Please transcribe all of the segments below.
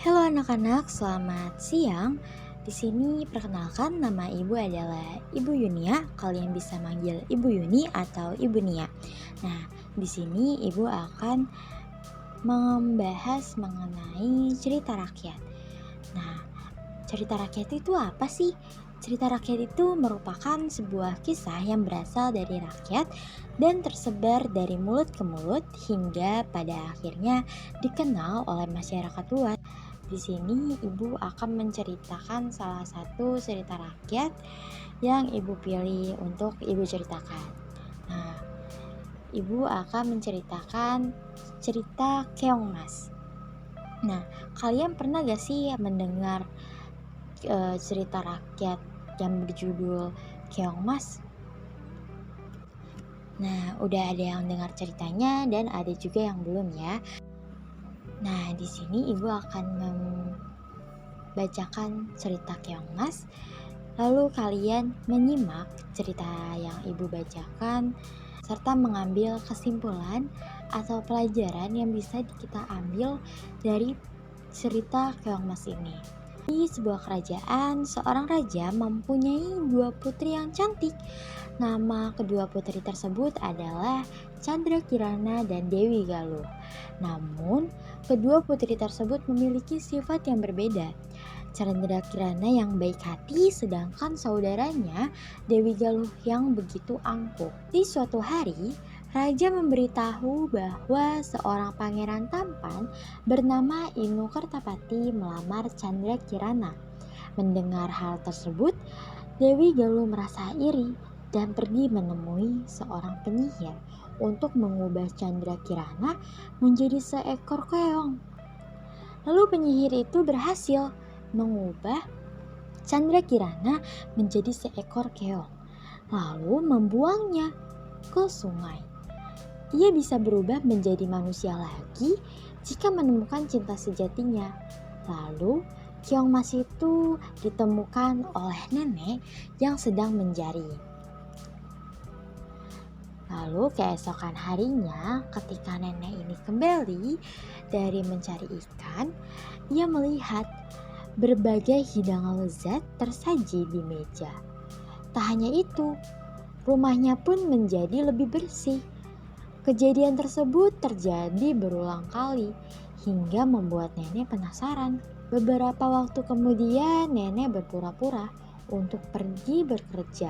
Halo anak-anak, selamat siang. Di sini perkenalkan nama ibu adalah Ibu Yunia. Kalian bisa manggil Ibu Yuni atau Ibu Nia. Nah, di sini ibu akan membahas mengenai cerita rakyat. Nah, cerita rakyat itu apa sih? Cerita rakyat itu merupakan sebuah kisah yang berasal dari rakyat dan tersebar dari mulut ke mulut hingga pada akhirnya dikenal oleh masyarakat luas. Di sini ibu akan menceritakan salah satu cerita rakyat yang ibu pilih untuk ibu ceritakan. Nah, ibu akan menceritakan cerita Keong Mas. Nah, kalian pernah gak sih mendengar cerita rakyat yang berjudul Keong Mas? Nah, udah ada yang dengar ceritanya dan ada juga yang belum ya. Nah, di sini ibu akan membacakan cerita Keong Mas. Lalu kalian menyimak cerita yang ibu bacakan serta mengambil kesimpulan atau pelajaran yang bisa kita ambil dari cerita Keong Mas ini. Di sebuah kerajaan, seorang raja mempunyai dua putri yang cantik. Nama kedua putri tersebut adalah Candrakirana dan Dewi Galuh. Namun, kedua putri tersebut memiliki sifat yang berbeda. Candrakirana yang baik hati, sedangkan saudaranya Dewi Galuh yang begitu angkuh. Di suatu hari, raja memberitahu bahwa seorang pangeran tampan bernama Inu Kertapati melamar Candrakirana. Mendengar hal tersebut, Dewi Galuh merasa iri dan pergi menemui seorang penyihir untuk mengubah Candrakirana menjadi seekor keong. Lalu penyihir itu berhasil mengubah Candrakirana menjadi seekor keong, lalu membuangnya ke sungai. Ia bisa berubah menjadi manusia lagi jika menemukan cinta sejatinya. Lalu Keong Mas itu ditemukan oleh nenek yang sedang menjari. Lalu keesokan harinya ketika nenek ini kembali dari mencari ikan, ia melihat berbagai hidangan lezat tersaji di meja. Tak hanya itu, rumahnya pun menjadi lebih bersih. Kejadian tersebut terjadi berulang kali hingga membuat nenek penasaran. Beberapa waktu kemudian nenek berpura-pura untuk pergi bekerja.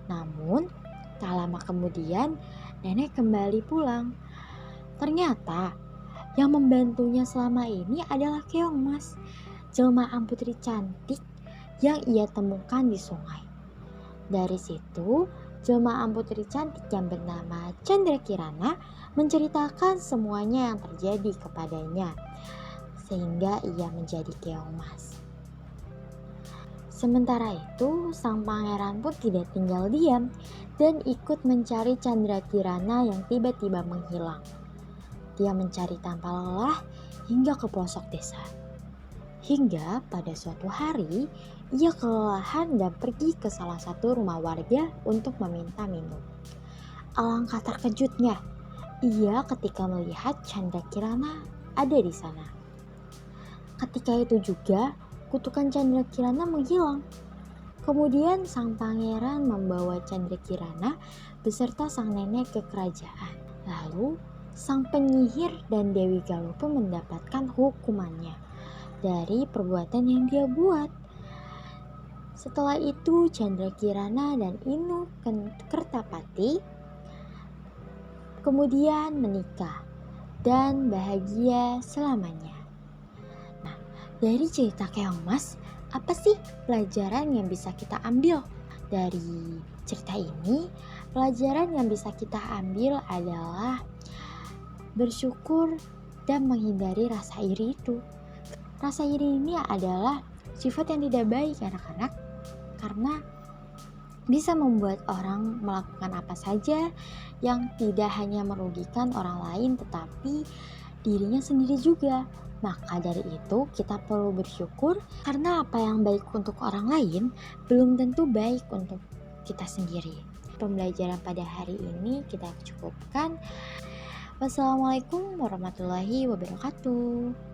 Namun, tak lama kemudian nenek kembali pulang. Ternyata yang membantunya selama ini adalah Keong Mas, jelmaan putri cantik yang ia temukan di sungai. Dari situ, jelmaan putri cantik yang bernama Candrakirana menceritakan semuanya yang terjadi kepadanya, sehingga ia menjadi Keong Mas. Sementara itu, sang pangeran pun tidak tinggal diam dan ikut mencari Candrakirana yang tiba-tiba menghilang. Dia mencari tanpa lelah hingga ke pelosok desa. Hingga pada suatu hari, ia kelelahan dan pergi ke salah satu rumah warga untuk meminta minum. Alangkah terkejutnya ia ketika melihat Candrakirana ada di sana. Ketika itu juga, kutukan Candrakirana menghilang. Kemudian sang pangeran membawa Candrakirana beserta sang nenek ke kerajaan. Lalu, sang penyihir dan Dewi Galuh pun mendapatkan hukumannya dari perbuatan yang dia buat. Setelah itu Candrakirana dan Inu Kertapati kemudian menikah dan bahagia selamanya. Nah, dari cerita Keong Mas, apa sih pelajaran yang bisa kita ambil dari cerita ini? Pelajaran yang bisa kita ambil adalah bersyukur dan menghindari rasa iri itu. Rasa iri ini adalah sifat yang tidak baik anak-anak, karena bisa membuat orang melakukan apa saja yang tidak hanya merugikan orang lain tetapi dirinya sendiri juga. Maka dari itu kita perlu bersyukur, karena apa yang baik untuk orang lain belum tentu baik untuk kita sendiri. Pembelajaran pada hari ini kita cukupkan. Wassalamualaikum warahmatullahi wabarakatuh.